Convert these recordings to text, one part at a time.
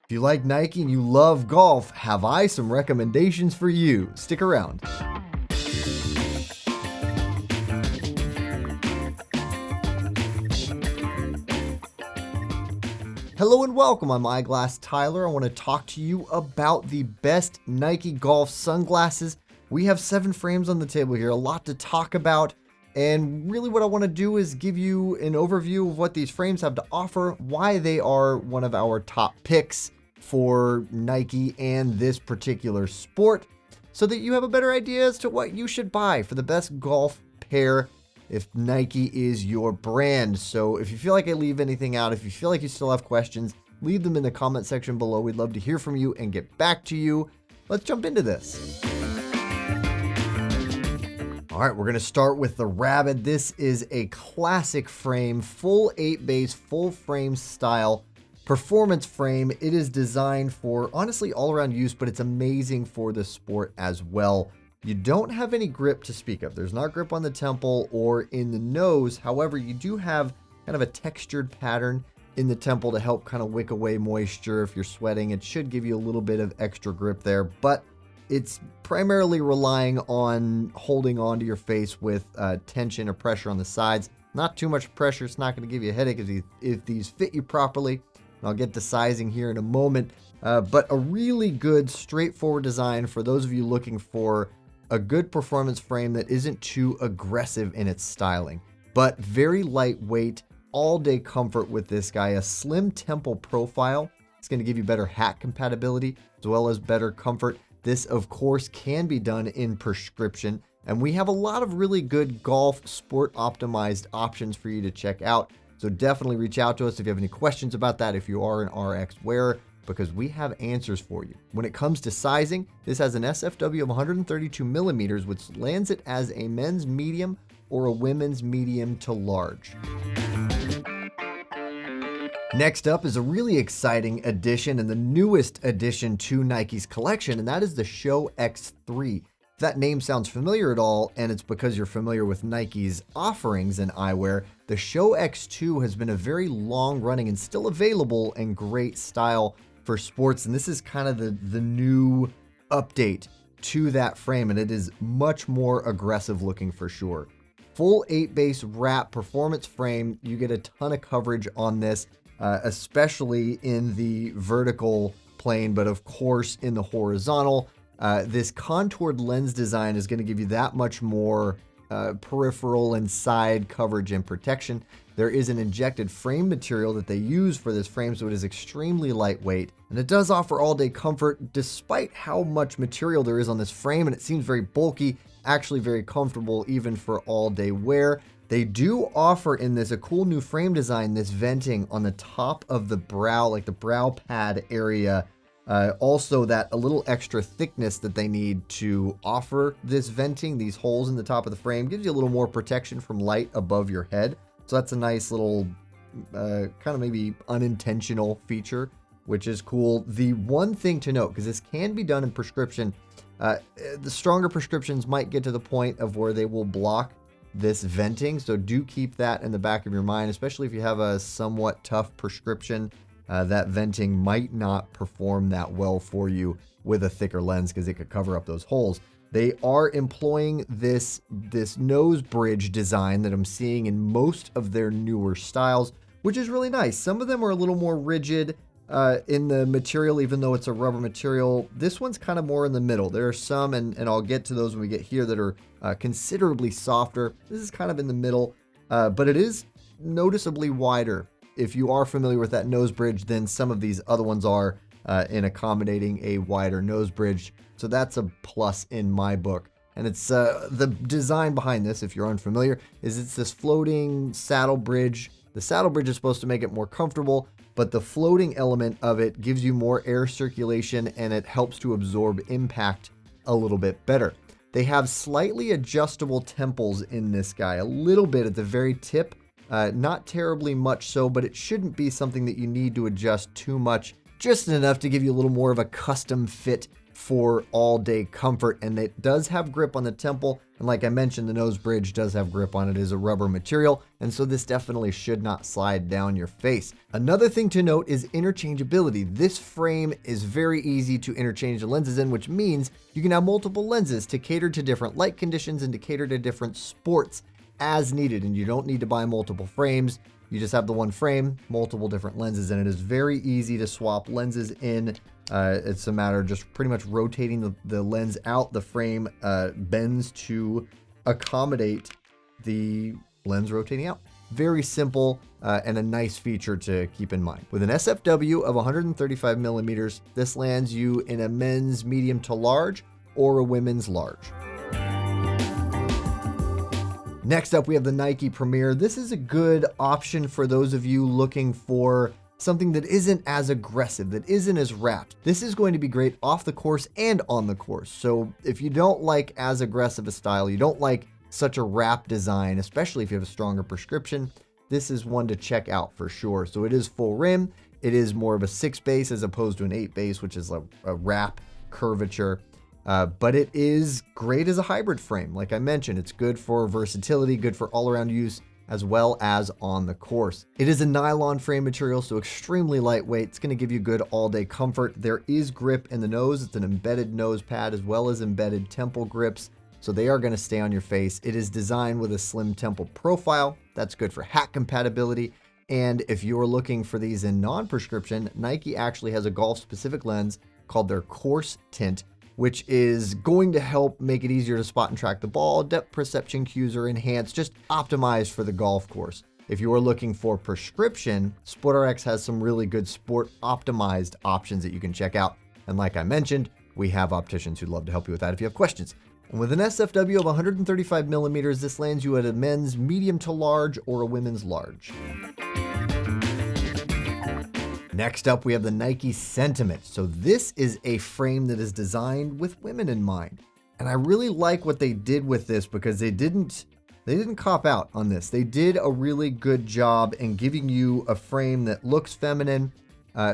If you like Nike and you love golf, have I some recommendations for you. Stick around. Hello and welcome. I'm Eyeglass Tyler. I want to talk to you about the best Nike golf sunglasses. We have 7 frames on the table here, a lot to talk about. And really what I want to do is give you an overview of what these frames have to offer, why they are one of our top picks for Nike and this particular sport, so that you have a better idea as to what you should buy for the best golf pair if Nike is your brand. So if you feel like I leave anything out, if you feel like you still have questions, leave them in the comment section below. We'd love to hear from you and get back to you. Let's jump into this. All right, we're going to start with the Rabid. This is a classic frame, full 8 base, full frame style performance frame. It is designed for honestly all around use, but it's amazing for the sport as well. You don't have any grip to speak of. There's not grip on the temple or in the nose. However, you do have kind of a textured pattern in the temple to help kind of wick away moisture if you're sweating. It should give you a little bit of extra grip there, but it's primarily relying on holding onto your face with tension or pressure on the sides. Not too much pressure. It's not going to give you a headache if these fit you properly. I'll get to sizing here in a moment, but a really good, straightforward design for those of you looking for a good performance frame that isn't too aggressive in its styling, but very lightweight, all-day comfort with this guy. A slim temple profile. It's going to give you better hat compatibility as well as better comfort. This, of course, can be done in prescription, and we have a lot of really good golf sport-optimized options for you to check out. So definitely reach out to us if you have any questions about that, if you are an RX wearer, because we have answers for you. When it comes to sizing, this has an SFW of 132 millimeters, which lands it as a men's medium or a women's medium to large. Next up is a really exciting addition and the newest addition to Nike's collection, and that is the Show X3. If that name sounds familiar at all, and it's because you're familiar with Nike's offerings in eyewear, the Show X2 has been a very long-running and still available and great style for sports, and this is kind of the new update to that frame, and it is much more aggressive looking for sure. Full 8-base wrap performance frame. You get a ton of coverage on this, especially in the vertical plane, but of course in the horizontal. This contoured lens design is going to give you that much more peripheral and side coverage and protection. There is an injected frame material that they use for this frame, so it is extremely lightweight, and it does offer all-day comfort despite how much material there is on this frame, and it seems very bulky, actually very comfortable even for all-day wear. They do offer in this a cool new frame design, this venting on the top of the brow, like the brow pad area. Also that a little extra thickness that they need to offer this venting, these holes in the top of the frame, gives you a little more protection from light above your head. So that's a nice little kind of maybe unintentional feature, which is cool. The one thing to note, because this can be done in prescription, the stronger prescriptions might get to the point of where they will block this venting. So do keep that in the back of your mind, especially if you have a somewhat tough prescription. That venting might not perform that well for you with a thicker lens because it could cover up those holes. They are employing this nose bridge design that I'm seeing in most of their newer styles, which is really nice. Some of them are a little more rigid in the material, even though it's a rubber material. This one's kind of more in the middle. There are some, and I'll get to those when we get here, that are considerably softer. This is kind of in the middle, but it is noticeably wider. If you are familiar with that nose bridge, then some of these other ones are in accommodating a wider nose bridge. So that's a plus in my book. And it's the design behind this, if you're unfamiliar, is it's this floating saddle bridge. The saddle bridge is supposed to make it more comfortable, but the floating element of it gives you more air circulation and it helps to absorb impact a little bit better. They have slightly adjustable temples in this guy, a little bit at the very tip. Not terribly much so, but it shouldn't be something that you need to adjust too much, just enough to give you a little more of a custom fit for all-day comfort, and it does have grip on the temple, and like I mentioned, the nose bridge does have grip on it. It is a rubber material, and so this definitely should not slide down your face. Another thing to note is interchangeability. This frame is very easy to interchange the lenses in, which means you can have multiple lenses to cater to different light conditions and to cater to different sports as needed, and you don't need to buy multiple frames. You just have the one frame, multiple different lenses, and it is very easy to swap lenses in. It's a matter of just pretty much rotating the lens out. The frame bends to accommodate the lens rotating out. Very simple and a nice feature to keep in mind. With an SFW of 135 millimeters, this lands you in a men's medium to large or a women's large. Next up, we have the Nike Premier. This is a good option for those of you looking for something that isn't as aggressive, that isn't as wrapped. This is going to be great off the course and on the course. So if you don't like as aggressive a style, you don't like such a wrap design, especially if you have a stronger prescription, this is one to check out for sure. So it is full rim. It is more of a 6 base as opposed to an 8 base, which is a wrap curvature. But it is great as a hybrid frame. Like I mentioned, it's good for versatility, good for all-around use, as well as on the course. It is a nylon frame material, so extremely lightweight. It's going to give you good all-day comfort. There is grip in the nose. It's an embedded nose pad as well as embedded temple grips, so they are going to stay on your face. It is designed with a slim temple profile. That's good for hat compatibility. And if you're looking for these in non-prescription, Nike actually has a golf-specific lens called their Course Tint, which is going to help make it easier to spot and track the ball. Depth perception cues are enhanced, just optimized for the golf course. If you are looking for prescription, SportRx has some really good sport optimized options that you can check out. And like I mentioned, we have opticians who'd love to help you with that if you have questions. And with an SFW of 135 millimeters, this lands you at a men's medium to large or a women's large. Next up, we have the Nike Sentiment. So this is a frame that is designed with women in mind. And I really like what they did with this because they didn't cop out on this. They did a really good job in giving you a frame that looks feminine,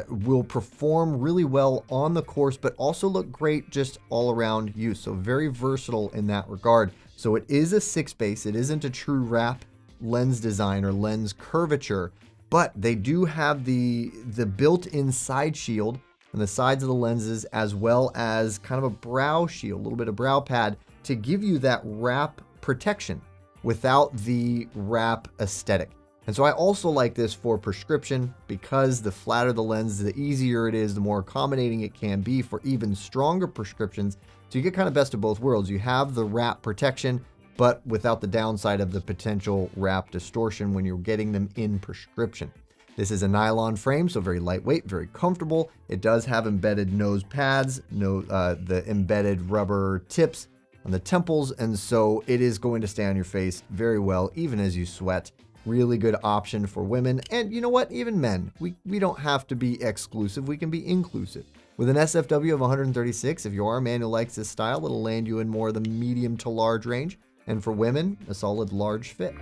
will perform really well on the course, but also look great just all around use. So very versatile in that regard. So it is a 6 base. It isn't a true wrap lens design or lens curvature, but they do have the built-in side shield on the sides of the lenses, as well as kind of a brow shield, a little bit of brow pad to give you that wrap protection without the wrap aesthetic. And so I also like this for prescription because the flatter the lens, the easier it is, the more accommodating it can be for even stronger prescriptions. So you get kind of best of both worlds. You have the wrap protection, but without the downside of the potential wrap distortion when you're getting them in prescription. This is a nylon frame, so very lightweight, very comfortable. It does have embedded nose pads, the embedded rubber tips on the temples, and so it is going to stay on your face very well, even as you sweat. Really good option for women, and you know what, even men. We don't have to be exclusive, we can be inclusive. With an SFW of 136, if you are a man who likes this style, it'll land you in more of the medium to large range. And for women, a solid large fit.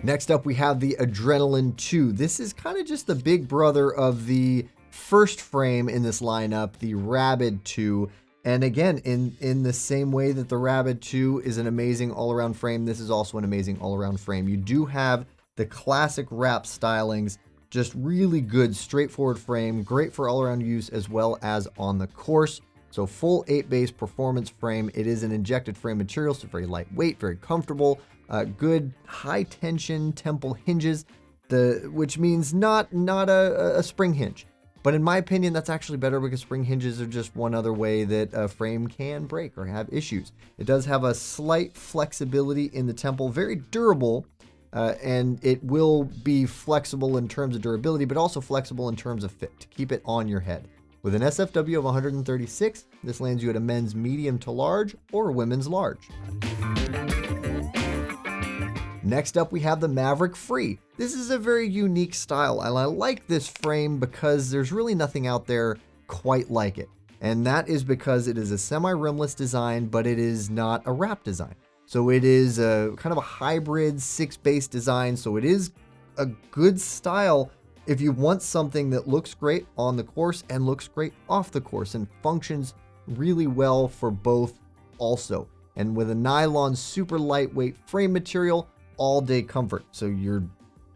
Next up, we have the Adrenaline 2. This is kind of just the big brother of the first frame in this lineup, the Rabid 2. And again, in the same way that the Rabid 2 is an amazing all-around frame, this is also an amazing all-around frame. You do have the classic wrap stylings, just really good, straightforward frame, great for all-around use as well as on the course. So full 8 base performance frame. It is an injected frame material, so very lightweight, very comfortable, good high tension temple hinges, which means not a spring hinge. But in my opinion, that's actually better because spring hinges are just one other way that a frame can break or have issues. It does have a slight flexibility in the temple, very durable, and it will be flexible in terms of durability, but also flexible in terms of fit to keep it on your head. With an SFW of 136, this lands you at a men's medium to large or a women's large. Next up, we have the Maverick Free. This is a very unique style, and I like this frame because there's really nothing out there quite like it. And that is because it is a semi-rimless design, but it is not a wrap design. So it is a kind of a hybrid 6 base design, so it is a good style if you want something that looks great on the course and looks great off the course and functions really well for both also. And with a nylon super lightweight frame material, all day comfort. So you're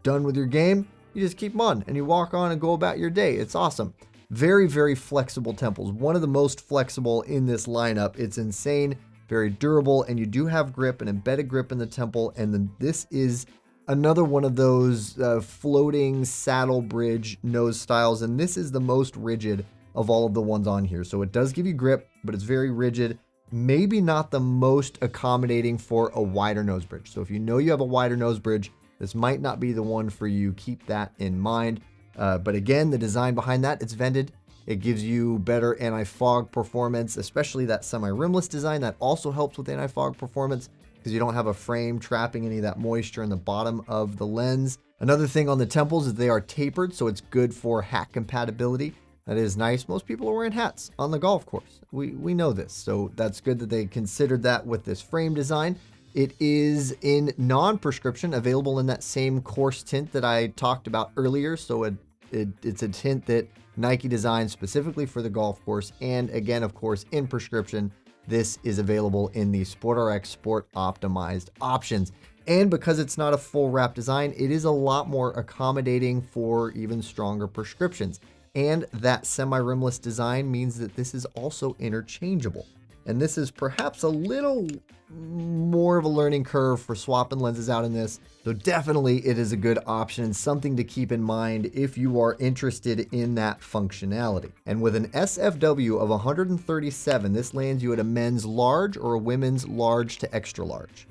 done with your game, you just keep them on and you walk on and go about your day. It's awesome. Very, very flexible temples. One of the most flexible in this lineup. It's insane, very durable, and you do have grip, an embedded grip in the temple. And then this is another one of those floating saddle bridge nose styles. And this is the most rigid of all of the ones on here. So it does give you grip, but it's very rigid. Maybe not the most accommodating for a wider nose bridge. So if you know you have a wider nose bridge, this might not be the one for you. Keep that in mind. But again, the design behind that, it's vented. It gives you better anti-fog performance, especially that semi-rimless design. That also helps with anti-fog performance because you don't have a frame trapping any of that moisture in the bottom of the lens. Another thing on the temples is they are tapered, so it's good for hat compatibility. That is nice. Most people are wearing hats on the golf course. We know this, so that's good that they considered that with this frame design. It is in non-prescription, available in that same course tint that I talked about earlier. So it's a tint that Nike designed specifically for the golf course. And again, of course, in prescription, this is available in the SportRx Sport Optimized options. And because it's not a full wrap design, it is a lot more accommodating for even stronger prescriptions. And that semi-rimless design means that this is also interchangeable. And this is perhaps a little more of a learning curve for swapping lenses out in this. So definitely it is a good option, something to keep in mind if you are interested in that functionality. And with an SFW of 137, this lands you at a men's large or a women's large to extra large.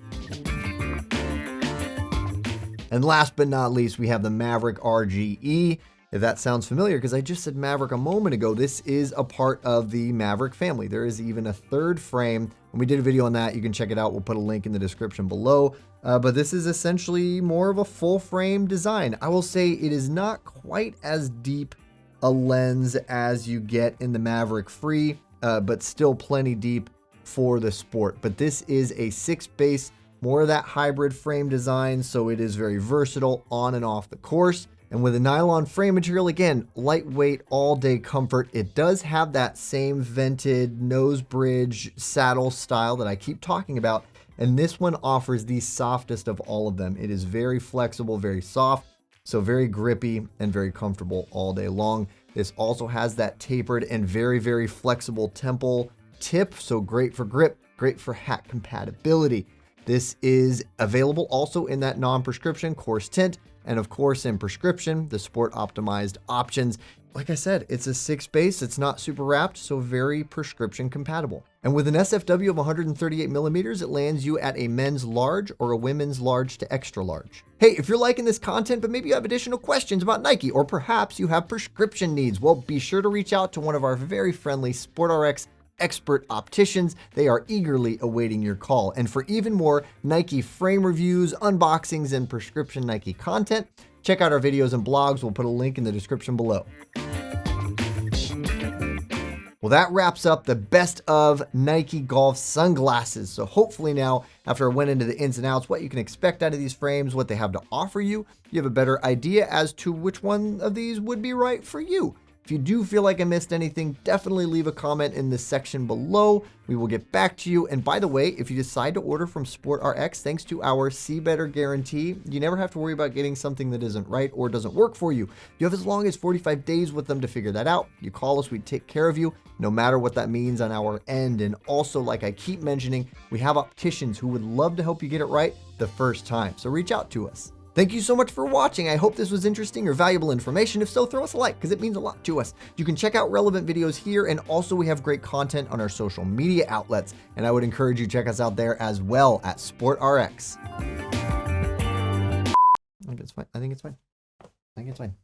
And last but not least, we have the Maverick RGE. If that sounds familiar, because I just said Maverick a moment ago, this is a part of the Maverick family. There is even a third frame, and we did a video on that. You can check it out. We'll put a link in the description below. But this is essentially more of a full frame design. I will say it is not quite as deep a lens as you get in the Maverick Free, but still plenty deep for the sport. But this is a 6-base, more of that hybrid frame design, so it is very versatile on and off the course. And with a nylon frame material, again, lightweight, all-day comfort. It does have that same vented nose bridge saddle style that I keep talking about. And this one offers the softest of all of them. It is very flexible, very soft, so very grippy and very comfortable all day long. This also has that tapered and very, very flexible temple tip, so great for grip, great for hat compatibility. This is available also in that non-prescription course tint. And of course, in prescription, the sport optimized options. Like I said, it's a 6-base. It's not super wrapped, so very prescription compatible. And with an SFW of 138 millimeters, it lands you at a men's large or a women's large to extra large. Hey, if you're liking this content, but maybe you have additional questions about Nike, or perhaps you have prescription needs, well, be sure to reach out to one of our very friendly SportRx expert opticians. They are eagerly awaiting your call. And for even more Nike frame reviews, unboxings, and prescription Nike content, check out our videos and blogs. We'll put a link in the description below. Well, that wraps up the best of Nike golf sunglasses. So hopefully now, after I went into the ins and outs, what you can expect out of these frames, what they have to offer you, you have a better idea as to which one of these would be right for you. If you do feel like I missed anything, definitely leave a comment in the section below. We will get back to you. And by the way, if you decide to order from SportRx, thanks to our See Better guarantee, you never have to worry about getting something that isn't right or doesn't work for you. You have as long as 45 days with them to figure that out. You call us, we take care of you, no matter what that means on our end. And also, like I keep mentioning, we have opticians who would love to help you get it right the first time. So reach out to us. Thank you so much for watching. I hope this was interesting or valuable information. If so, throw us a like because it means a lot to us. You can check out relevant videos here, and also we have great content on our social media outlets, and I would encourage you to check us out there as well at SportRx. I think it's fine. I think it's fine.